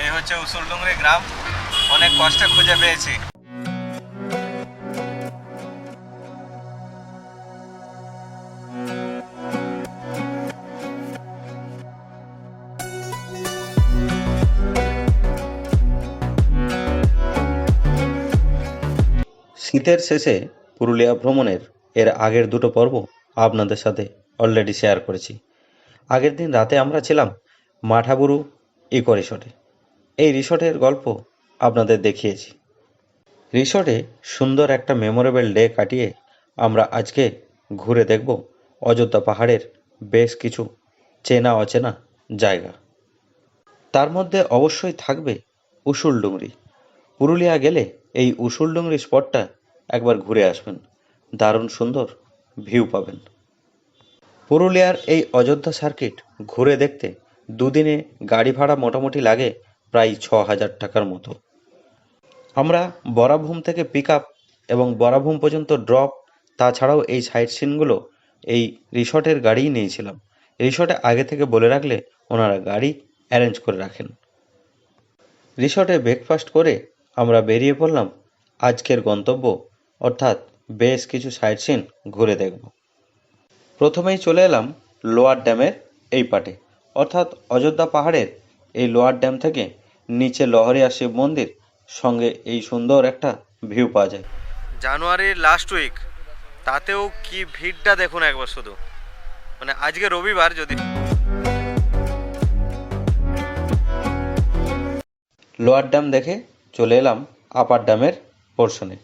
এই হচ্ছে উসুলডুংরি গ্রাম, অনেক কষ্টে খুঁজে পেয়েছি। শীতের শেষে পুরুলিয়া ভ্রমণের এর আগের দুটো পর্ব আপনাদের সাথে অলরেডি শেয়ার করেছি। আগের দিন রাতে আমরা ছিলাম মাঠাবুরু ইকো রিসর্টে। এই রিসর্টের গল্প আপনাদের দেখিয়েছি। রিসর্টে সুন্দর একটা মেমোরেবল ডে কাটিয়ে আমরা আজকে ঘুরে দেখব অযোধ্যা পাহাড়ের বেশ কিছু চেনা অচেনা জায়গা। তার মধ্যে অবশ্যই থাকবে উসুলডুংরি। পুরুলিয়া গেলে এই উসুলডুংরি স্পটটা একবার ঘুরে আসবেন, দারুণ সুন্দর ভিউ পাবেন। পুরুলিয়ার এই অযোধ্যা সার্কিট ঘুরে দেখতে দুদিনে গাড়ি ভাড়া মোটামুটি লাগে প্রায় ৬,০০০ টাকার মতো। আমরা বরাভূম থেকে পিক আপ এবং বরাভূম পর্যন্ত ড্রপ, তাছাড়াও এই সাইট সিনগুলো এই রিসর্টের গাড়িই নিয়েছিলাম। রিসর্টে আগে থেকে বলে রাখলে ওনারা গাড়ি অ্যারেঞ্জ করে রাখেন। রিসর্টে ব্রেকফাস্ট করে আমরা বেরিয়ে পড়লাম আজকের গন্তব্য, অর্থাৎ বেশ কিছু সাইট সিন ঘুরে দেখব। প্রথমেই চলে এলাম লোয়ার ড্যামের এই পাটে, অর্থাৎ অযোধ্যা পাহাড়ের এই লোয়ার ড্যাম থেকে নিচে লহরিয়া শিব মন্দির, সঙ্গে এই সুন্দর একটা ভিউ পাওয়া যায়। জানুয়ারির লাস্ট উইক, তাতেও কি ভিড়টা দেখুন একবার শুধু। মানে আজকে রবিবার, যদি লোয়ার ড্যাম দেখে চলে এলাম আপার ড্যামের পোর্শনে।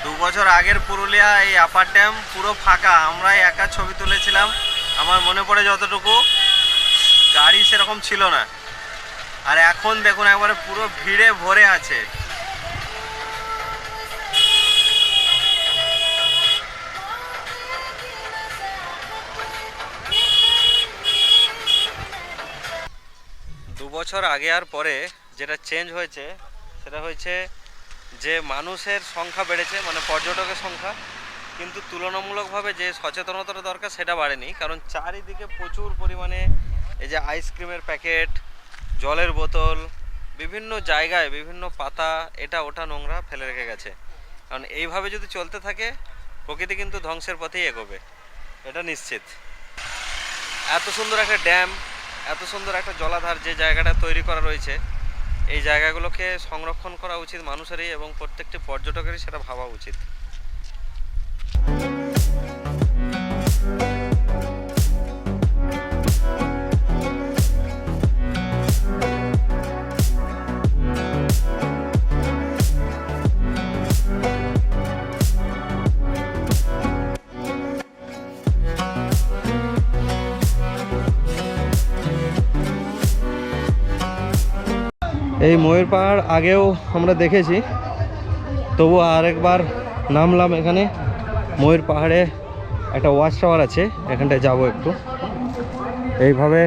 2 বছর আগের পুরুলিয়া এই আপার ড্যাম পুরো ফাঁকা, আমরাই একা ছবি তুলেছিলাম। আমার মনে পড়ে যতটুকু, গাড়ি সেরকম ছিল না। আর এখন দেখুন একবারে পুরো ভিড়ে ভরে আছে। বছর আগে আর পরে যেটা চেঞ্জ হয়েছে সেটা হয়েছে যে মানুষের সংখ্যা বেড়েছে, মানে পর্যটকের সংখ্যা, কিন্তু তুলনামূলকভাবে যে সচেতনতার দরকার সেটা বাড়েনি। কারণ চারিদিকে প্রচুর পরিমাণে এই যে আইসক্রিমের প্যাকেট, জলের বোতল, বিভিন্ন জায়গায় বিভিন্ন পাতা, এটা ওটা নোংরা ফেলে রেখে গেছে। কারণ এইভাবে যদি চলতে থাকে প্রকৃতি কিন্তু ধ্বংসের পথেই এগোবে, এটা নিশ্চিত। এত সুন্দর একটা ড্যাম, এত সুন্দর একটা জলাধার যে জায়গাটা তৈরি করা রয়েছে, এই জায়গাগুলোকে সংরক্ষণ করা উচিত মানুষেরই, এবং প্রত্যেকটি পর্যটকেরই সেটা ভাবা উচিত। এই ময়ূর পাহাড় আগেও আমরা দেখেছি, তবু আরেকবার নামলাম এখানে। ময়ূর পাহাড়ে একটা ওয়াচ টাওয়ার আছে, এখানটায় যাব একটু। এইভাবে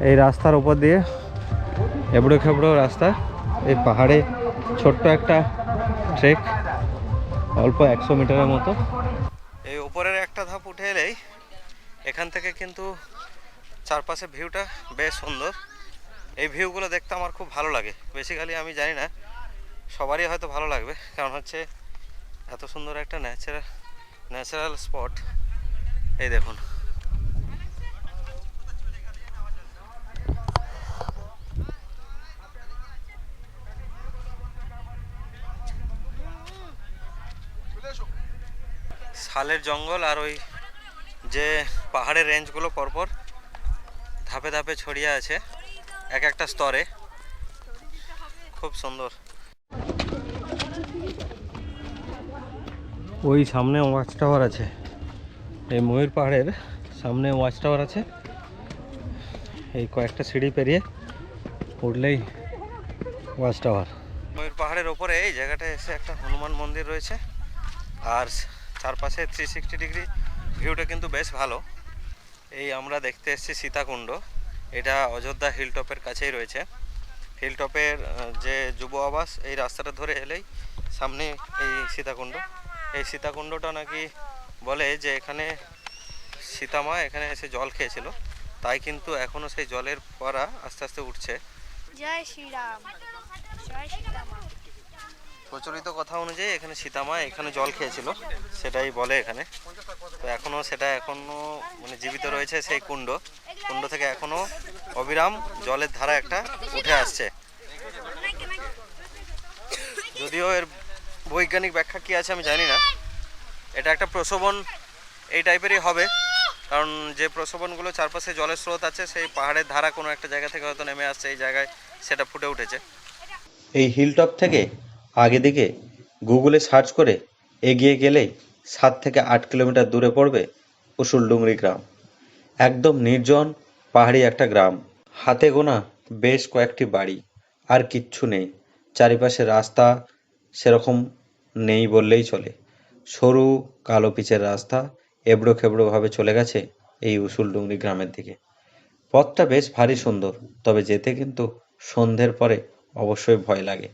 এই রাস্তার উপর দিয়ে এবড়ো খেবড়ো রাস্তা, এই পাহাড়ে ছোট্ট একটা ট্রেক, অল্প 100 মিটারের মতো। এই উপরের একটা ধাপ উঠে এলেই এখান থেকে কিন্তু চারপাশে ভিউটা বেশ সুন্দর। এই ভিউগুলো দেখতে আমার খুব ভালো লাগে। বেসিক্যালি আমি জানি না, সবারই হয়তো ভালো লাগবে, কারণ হচ্ছে এত সুন্দর একটা ন্যাচারাল স্পট। এই দেখুন, শালের জঙ্গল আর ওই যে পাহাড়ের রেঞ্জগুলো পরপর ধাপে ধাপে ছড়িয়ে আছে এক একটা স্তরে, খুব সুন্দর। ওই সামনে ওয়াচ টাওয়ার আছে, এই ময়ূর পাহাড়ের সামনে ওয়াচ টাওয়ার আছে। এই কয়েকটা সিঁড়ি পেরিয়ে উঠলেই ওয়াচ টাওয়ার। ময়ূর পাহাড়ের ওপরে এই জায়গাটায় এসে একটা হনুমান মন্দির রয়েছে, আর চারপাশে 360 ডিগ্রি ভিউটা কিন্তু বেশ ভালো। এই আমরা দেখতে এসেছি সীতাকুণ্ড, এটা অযোধ্যা হিল টপের কাছেই রয়েছে। হিলটপের যে যুব আবাস এই রাস্তাটা ধরে এলেই সামনে এই সীতাকুণ্ড। এই সীতাকুণ্ডটা নাকি বলে যে এখানে সীতামা এখানে এসে জল খেয়েছিল, তাই কিন্তু এখনও সেই জলের পরা আস্তে আস্তে উঠছে। জয় শ্রীরাম, জয় সীতামা। প্রচলিত কথা অনুযায়ী এখানে সীতামা এখানে জল খেয়েছিল, সেটাই বলে এখানে। তো এখনও সেটা এখনও মানে জীবিত রয়েছে সেই কুণ্ড থেকে এখনও অবিরাম জলের ধারা একটা উঠে আসছে। যদিও এর বৈজ্ঞানিক ব্যাখ্যা কী আছে আমি জানি না। এটা একটা প্রশোভন এই টাইপেরই হবে, কারণ যে প্রশোভনগুলো চারপাশে জলের স্রোত আছে সেই পাহাড়ের ধারা কোনো একটা জায়গা থেকে হয়তো নেমে আসছে এই জায়গায়, সেটা ফুটে উঠেছে। এই হিলটপ থেকে আগে দিকে গুগলে সার্চ করে এগিয়ে গেলেই 7 থেকে 8 কিলোমিটার দূরে পড়বে উসুলডুংরি গ্রাম। একদম নির্জন পাহাড়ি একটা গ্রাম, হাতে গোনা বেশ কয়েকটি বাড়ি, আর কিচ্ছু নেই। চারিপাশে রাস্তা সেরকম নেই বললেই চলে। সরু কালো পিচের রাস্তা এবড়ো খেবড়োভাবে চলে গেছে এই উসুলডুংরি গ্রামের দিকে। পথটা বেশ ভারী সুন্দর, তবে যেতে কিন্তু সন্ধ্যের পরে অবশ্যই ভয় লাগে।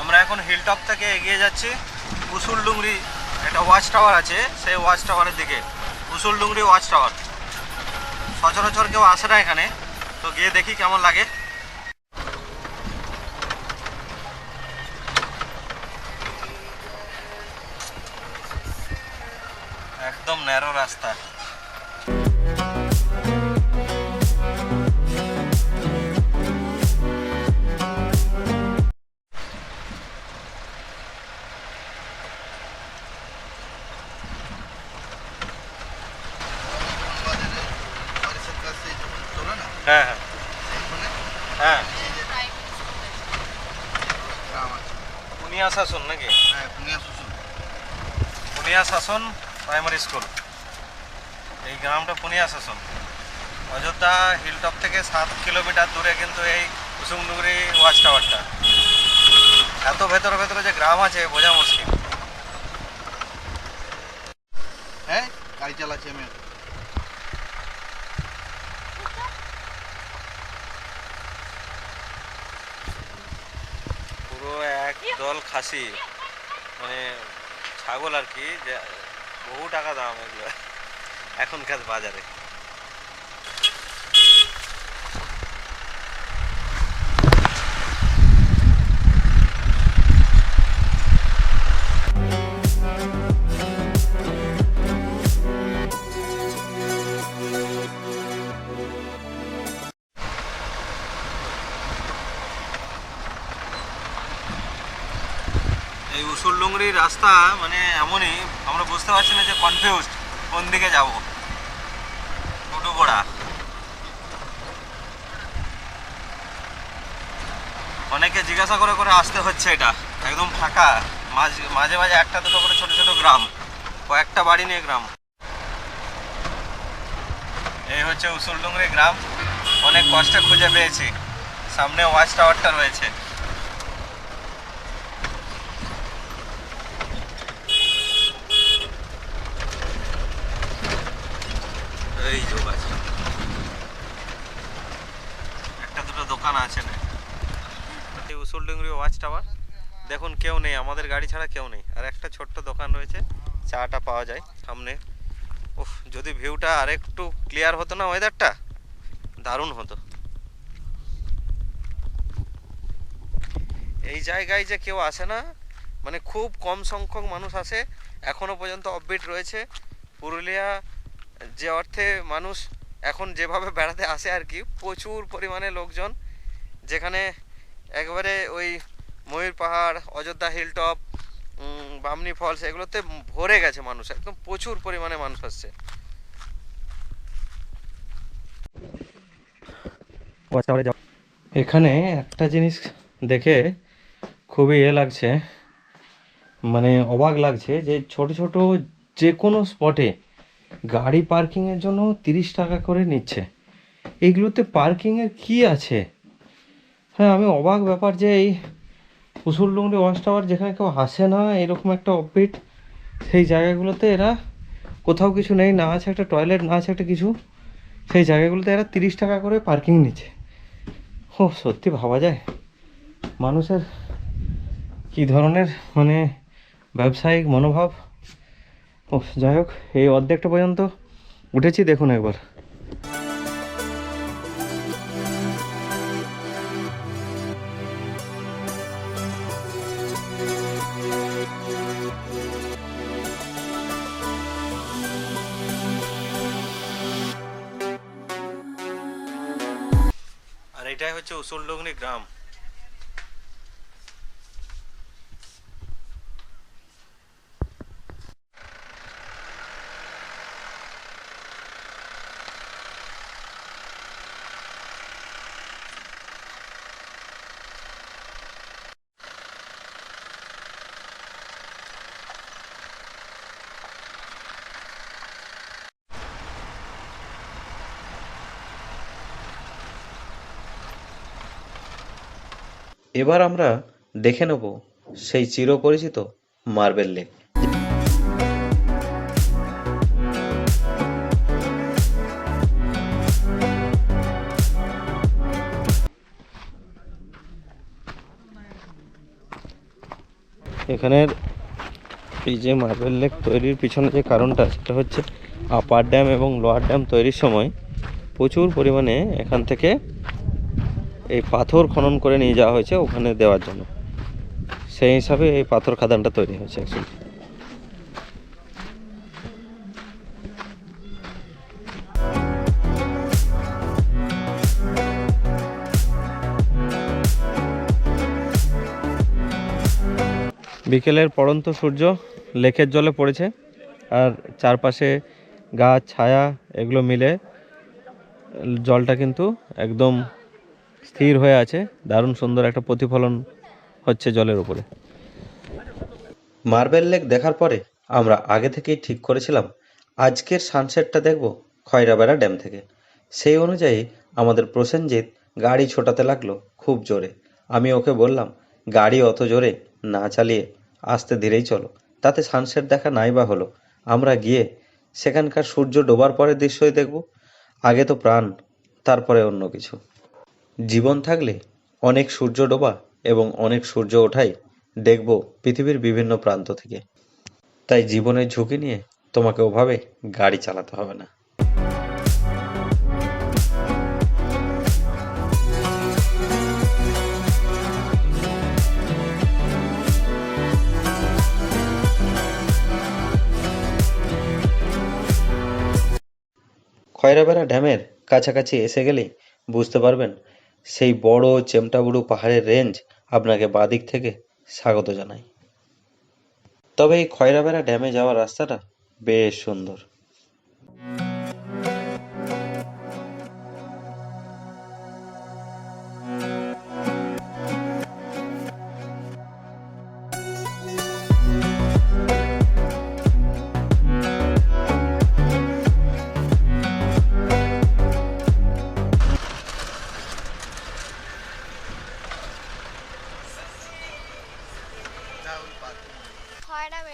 আমরা এখন হিলটপ থেকে এগিয়ে যাচ্ছি উসুলডুংরি, একটা ওয়াচ টাওয়ার আছে সেই ওয়াচ টাওয়ারের দিকে। উসুলডুংরি ওয়াচ টাওয়ার সচরাচর কেউ আসে না এখানে, তো গিয়ে দেখি কেমন লাগে। একদম ন্যারো রাস্তা। হ্যাঁ হ্যাঁ হ্যাঁ, পুনিয়া শাসন নাকি? পুনিয়া শাসন প্রাইমারি স্কুল, এই গ্রামটা পুনিয়া শাসন। অযোধ্যা হিলটপ থেকে 7 কিলোমিটার দূরে কিন্তু এই কুসুমডুগরি ওয়াচ টাওয়ারটা। এত ভেতরে ভেতরে যে গ্রাম আছে বোঝা মুশকিল। হ্যাঁ গাড়ি চালাচ্ছি আমি। পুরো এক দল খাসি, মানে ছাগল আর কি, যে বহু টাকা দাম এগুলো এখনকার বাজারে। এই উসুলডুংরি রাস্তা মানে এমনই, আমরা বুঝতে পারছি না যে কনফিউজড কোন দিকে যাব। টুটুগোড়া অনেকে জিজ্ঞাসা করে করে আসতে হচ্ছে, এটা একদম ফাঁকা, মাঝে মাঝে একটা দুটো করে ছোট ছোট গ্রাম, কয়েকটা বাড়ি নিয়ে গ্রাম। এই হচ্ছে উসুলডুংরি গ্রাম, অনেক কষ্টে খুঁজে পেয়েছি। সামনে ওয়াচ টাওয়ারটা রয়েছে। এই যোগ আছে, একটা দুটো দোকান আছে না। এই উসুলডুংরি ওয়াচ টাওয়ার দেখুন, কেউ নেই, আমাদের গাড়ি ছাড়া কেউ নেই। আর একটা ছোট্ট দোকান রয়েছে, চাটা পাওয়া যায় সামনে। উফ, যদি ভিউটা আরেকটু ক্লিয়ার হতো না, ওয়েদারটা দারুণ হতো। এই জায়গায় যে কেউ আসে না, মানে খুব কম সংখ্যক মানুষ আসে, এখনো পর্যন্ত অফবিট রয়েছে। পুরুলিয়া যে অর্থে মানুষ এখন যেভাবে বেড়াতে আসে আর কি, প্রচুর পরিমাণে লোকজন, যেখানে একবারে ওই ময়ূর পাহাড়, অযোধ্যা হিলটপ, বামনি ফলস এগুলোতে ভরে গেছে মানুষ, একদম প্রচুর পরিমাণে মানুষ আসছে। এখানে একটা জিনিস দেখে খুবই লাগছে, মানে অবাক লাগছে, যে ছোট ছোট যে কোনো স্পটে গাড়ি পার্কিংয়ের জন্য 30 টাকা করে নিচ্ছে। এইগুলোতে পার্কিংয়ের কি আছে? হ্যাঁ, আমি অবাক ব্যাপার যে এই উসুলডুংরি ওয়াচ টাওয়ার, যেখানে কেউ আসে না, এরকম একটা অফবিট সেই জায়গাগুলোতে এরা কোথাও কিছু নেই, না আছে একটা টয়লেট, না আছে একটা কিছু, সেই জায়গাগুলোতে এরা 30 টাকা করে পার্কিং নিচ্ছে। ও সত্যি ভাবা যায় মানুষের কী ধরনের মানে ব্যবসায়িক মনোভাব। ও যাই হোক, এই অর্ধেকটা পর্যন্ত উঠেছি, দেখুন একবার। আর এটাই হচ্ছে উসুলডুগনি গ্রাম। এবার আমরা দেখে নেব সেই চিরপরিচিত মার্বেল লেক। এখানের এই যে মার্বেল লেক তৈরির পিছনে যে কারণটা, সেটা হচ্ছে আপার ড্যাম এবং লোয়ার ড্যাম তৈরির সময় প্রচুর পরিমাণে এখান থেকে এই পাথর খনন করে নিয়ে যাওয়া হয়েছে ওখানে দেওয়ার জন্য। সেই হিসাবে এই পাথর খাদানটা তৈরি হয়েছে অ্যাকচুয়ালি। বিকেলের পড়ন্ত সূর্য লেকের জলে পড়েছে, আর চারপাশে গাছ ছায়া এগুলো মিলে জলটা কিন্তু একদম স্থির হয়ে আছে। দারুণ সুন্দর একটা প্রতিফলন হচ্ছে জলের উপরে। মার্বেল লেক দেখার পরে আমরা আগে থেকেই ঠিক করেছিলাম আজকের সানসেটটা দেখব খয়রাবেড়া ড্যাম থেকে। সেই অনুযায়ী আমাদের প্রসেনজিৎ গাড়ি ছোটাতে লাগলো খুব জোরে। আমি ওকে বললাম গাড়ি অত জোরে না চালিয়ে আস্তে ধীরেই চলো, তাতে সানসেট দেখা নাই বা হলো, আমরা গিয়ে সেখানকার সূর্য ডোবার পরের দৃশ্যই দেখব। আগে তো প্রাণ, তারপরে অন্য কিছু। জীবন থাকলে অনেক সূর্য ডোবা এবং অনেক সূর্য ওঠাই দেখব পৃথিবীর বিভিন্ন প্রান্ত থেকে। তাই জীবনের ঝুঁকি নিয়ে তোমাকে ওভাবে গাড়ি চালাতে হবে না। খয়রাবেড়া ড্যামের কাছাকাছি এসে গেলেই বুঝতে পারবেন সেই বড় চেমটাবুরু পাহাড়ের রেঞ্জ আপনাকে বাদিক থেকে স্বাগত জানায়। তবে এই খয়রাবেড়া ড্যামে যাওয়ার রাস্তাটা বেশ সুন্দর।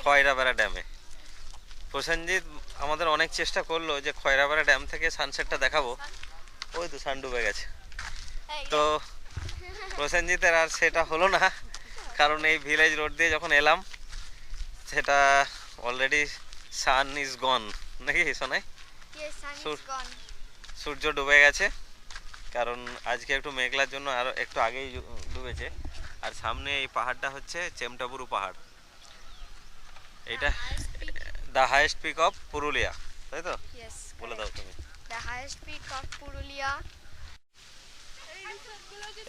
খয়রাবেড়া ড্যামে প্রসেনজিৎ আমাদের অনেক চেষ্টা করলো যে খয়রাবেড়া ড্যাম থেকে সানসেটটা দেখাবো, ওই তো সান ডুবে গেছে। তো প্রসেনজিতের আর সেটা হলো না, কারণ এই ভিলেজ রোড দিয়ে যখন এলাম সেটা অলরেডি সান ইজ গন, নাকি শোনাই? সূর্য ডুবে গেছে, কারণ আজকে একটু মেঘলার জন্য আরও একটু আগেই ডুবেছে। আর সামনে এই পাহাড়টা হচ্ছে চেমটাবুরু পাহাড়। এটা the highest peak of Purulia, তাই তো? বলে দাও তুমি। The highest peak of Purulia.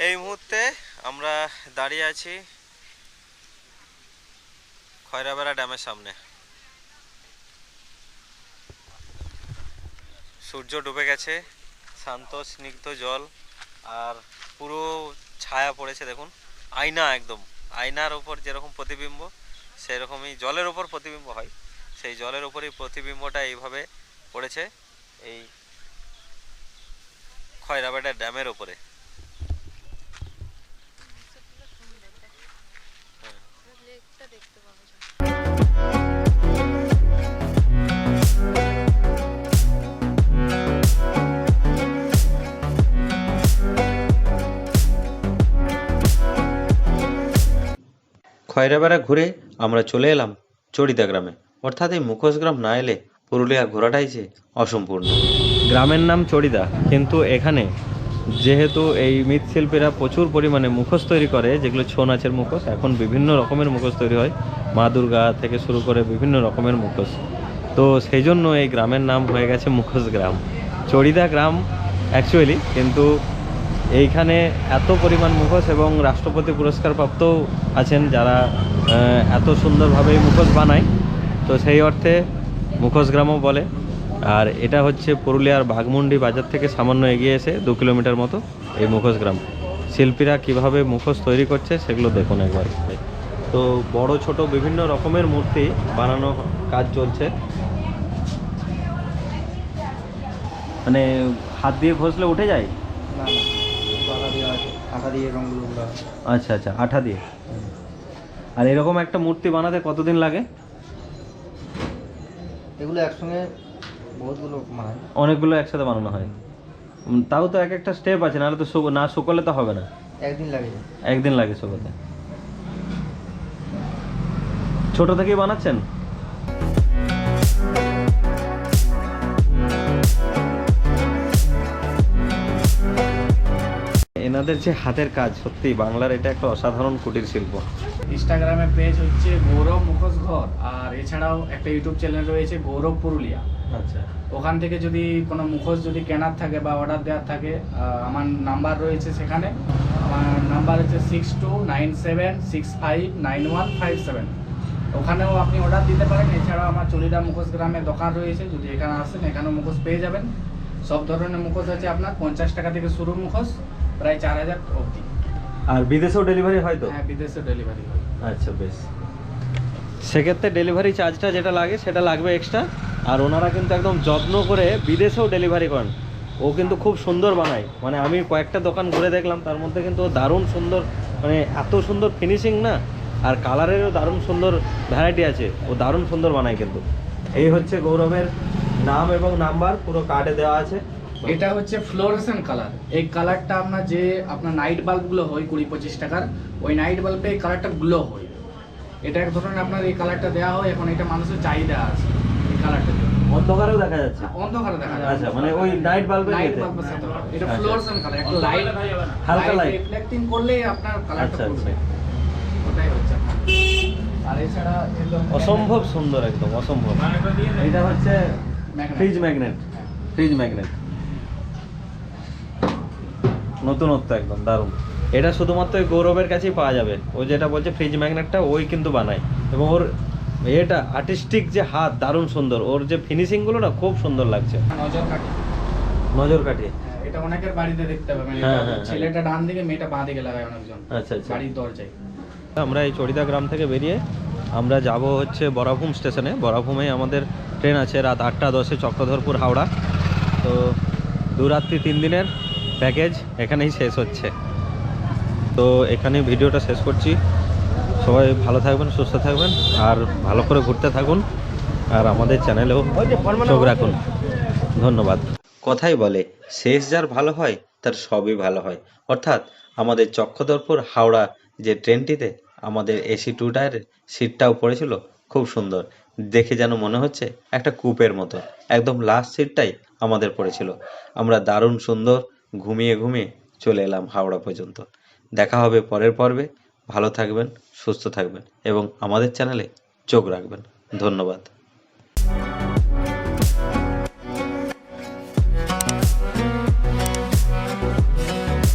এই মুহূর্তে আমরা দাঁড়িয়ে আছি খয়রাবেড়া ড্যামের সামনে। সূর্য ডুবে গেছে, শান্ত স্নিগ্ধ জল, আর পুরো ছায়া পড়েছে দেখুন, আয়না, একদম আয়নার ওপর যেরকম প্রতিবিম্ব সেরকমই জলের ওপর প্রতিবিম্ব হয়, সেই জলের ওপরই প্রতিবিম্বটা এইভাবে পড়েছে এই খয়রাবেড়া ড্যামের ওপরে। খয়রাবেড়া ঘুরে আমরা চলে এলাম চড়িদা গ্রামে। অর্থাৎ এই মুখোশ গ্রাম না এলে পুরুলিয়া ঘোরাটাই যে অসম্পূর্ণ। গ্রামের নাম চড়িদা, কিন্তু এখানে যেহেতু এই মৃৎশিল্পীরা প্রচুর পরিমাণে মুখোশ তৈরি করে, যেগুলো ছৌ নাচের মুখোশ, এখন বিভিন্ন রকমের মুখোশ তৈরি হয়, মা দুর্গা থেকে শুরু করে বিভিন্ন রকমের মুখোশ। তো সেই জন্য এই গ্রামের নাম হয়ে গেছে মুখোশ গ্রাম, চড়িদা গ্রাম অ্যাকচুয়ালি। কিন্তু এইখানে এত পরিমাণ মুখোশ এবং রাষ্ট্রপতি পুরস্কার প্রাপ্তও আছেন যারা এত সুন্দরভাবে এই মুখোশ বানায়, তো সেই অর্থে মুখোশ গ্রামও বলে। আর এটা হচ্ছে পুরুলিয়ার বাঘমুন্ডি বাজার থেকে সামান্য এগিয়ে এসে 2 কিলোমিটার মতো এই মুখোশ গ্রাম। শিল্পীরা কিভাবে মুখোশ তৈরি করছে সেগুলো দেখুন একবার। তো বড় ছোট বিভিন্ন রকমের মূর্তি বানানো কাজ চলছে। মানে হাত দিয়ে ঘষলে উঠে যায়? আঠা দিয়ে রঙগুলো গুলা আচ্ছা আচ্ছা, আঠা দিয়ে। আর এরকম একটা মূর্তি বানাতে কতদিন লাগে? এগুলো একসঙ্গে বহুতগুলো মানায়। অনেকগুলো একসাথে বানানো হয়। তাও তো এক একটা স্টেপ আছে, নাহলে তো না শুকোলে তো হবে না। একদিন লাগে। একদিন লাগে শুকোতে। ছোট থেকেই বানাচ্ছেন? এনাদের যে হাতের কাজ, সত্যি বাংলার এটা একটা অসাধারণ কুটির শিল্প। ইনস্টাগ্রামে পেজ হচ্ছে গৌরব মুখোশ ঘর, আর এছাড়াও একটা ইউটিউব চ্যানেল রয়েছে গৌরব পুরুলিয়া। আচ্ছা, ওখান থেকে যদি কোনো মুখোশ যদি কেনার থাকে বা অর্ডার দেওয়ার থাকে, আমার নাম্বার রয়েছে সেখানে। আমার নাম্বার হচ্ছে 6297659157। ওখানেও আপনি অর্ডার দিতে পারেন। এছাড়াও আমার চড়িদা মুখোশ গ্রামে দোকান রয়েছে, যদি এখানে আসেন এখানেও মুখোশ পেয়ে যাবেন। সব ধরনের মুখোশ আছে, আপনার 50 টাকা থেকে শুরু মুখোশ, প্রায় 4000 অবধি। আর বিদেশেও ডেলিভারি হয় তো? হ্যাঁ, বিদেশে ডেলিভারি হয়। আচ্ছা, বেশ। সেক্ষেত্রে ডেলিভারি চার্জটা যেটা লাগে সেটা লাগবে এক্সট্রা। আর ওনারা কিন্তু একদম যত্ন করে বিদেশেও ডেলিভারি করেন। ও কিন্তু খুব সুন্দর বানায়, মানে আমি কয়েকটা দোকান ঘুরে দেখলাম, তার মধ্যে কিন্তু ও দারুণ সুন্দর, মানে এত সুন্দর ফিনিশিং না, আর কালারেরও দারুণ সুন্দর ভ্যারাইটি আছে, ও দারুণ সুন্দর বানায় কিন্তু। এই হচ্ছে গৌরবের নাম এবং নাম্বার পুরো কার্ডে দেওয়া আছে। এটা হচ্ছে ফ্লোরেসেন্ট কালার। এই কালারটা আপনার নাইট বাল্বগুলো হয় 20-25 টাকার, ওই নাইট বাল্বে এই কালারটা গ্লো হয়। এটা এক ধরনের আপনার এই কালারটা দেওয়া হয়, এখন এটা মানুষের চাহিদা আছে এই কালারটার জন্য। অন্ধকারেও দেখা যাচ্ছে? অন্ধকারে দেখা যায়। আচ্ছা, মানে ওই নাইট বাল্বের নাইট বাল্বের সাথে হয়। এটা ফ্লোরেসেন্ট কালার, একটু লাইট হালকা লাইট রিফ্লেক্টিং করলেই আপনার কালারটা আচ্ছা পড়বে। আচ্ছা, ওটাই হচ্ছে আপনার। আর এছাড়া অসম্ভব সুন্দর, একদম অসম্ভব। এটা হচ্ছে ফ্রিজ ম্যাগনেট, ফ্রিজ ম্যাগনেট, নতুনত্ব একদম দারুণ। এটা শুধুমাত্র ওই গৌরবের কাছেই পাওয়া যাবে। ও যেটা বলছে ফ্রিজ ম্যাগনেটটা, ওই কিন্তু বানায়। এবং ওর এটা আর্টিস্টিক যে হাত, দারুণ সুন্দর। ওর যে ফিনিশিংগুলো না, খুব সুন্দর লাগছে। নজর কাঠি। নজর কাঠি, এটা অনেকের বাড়িতে দেখতে পাবেন। হ্যাঁ, হ্যাঁ, ছেলেটা ডান দিকে, মেয়েটা বাঁ দিকে লাগায় অনেকজন আচ্ছা আচ্ছা। বাড়ির দরজায়। আমরা এই চড়িদা গ্রাম থেকে বেরিয়ে আমরা যাব হচ্ছে বরাভূম স্টেশনে। বরাভূমে আমাদের ট্রেন আছে রাত 8:10 চক্রধরপুর হাওড়া। তো 2 রাত্রি 3 দিনের প্যাকেজ এখানেই শেষ হচ্ছে। তো এখানে ভিডিওটা শেষ করছি। সবাই ভালো থাকবেন, সুস্থ থাকবেন, আর ভালো করে ঘুরতে থাকুন, আর আমাদের চ্যানেলেও চোখ রাখুন। ধন্যবাদ। কথাই বলে, শেষ যার ভালো হয় তার সবই ভালো হয়। অর্থাৎ আমাদের চক্রধরপুর হাওড়া যে ট্রেনটিতে আমাদের এসি 2 টায়ারের সিটটাও পড়েছিল, খুব সুন্দর দেখে, যেন মনে হচ্ছে একটা কূপের মতো। একদম লাস্ট সিটটাই আমাদের পড়েছিল। আমরা দারুণ সুন্দর ঘুমিয়ে ঘুমিয়ে চলে এলাম হাওড়া পর্যন্ত। দেখা হবে পরের পর্বে। ভালো থাকবেন, সুস্থ থাকবেন এবং আমাদের চ্যানেলে চোখ রাখবেন। ধন্যবাদ।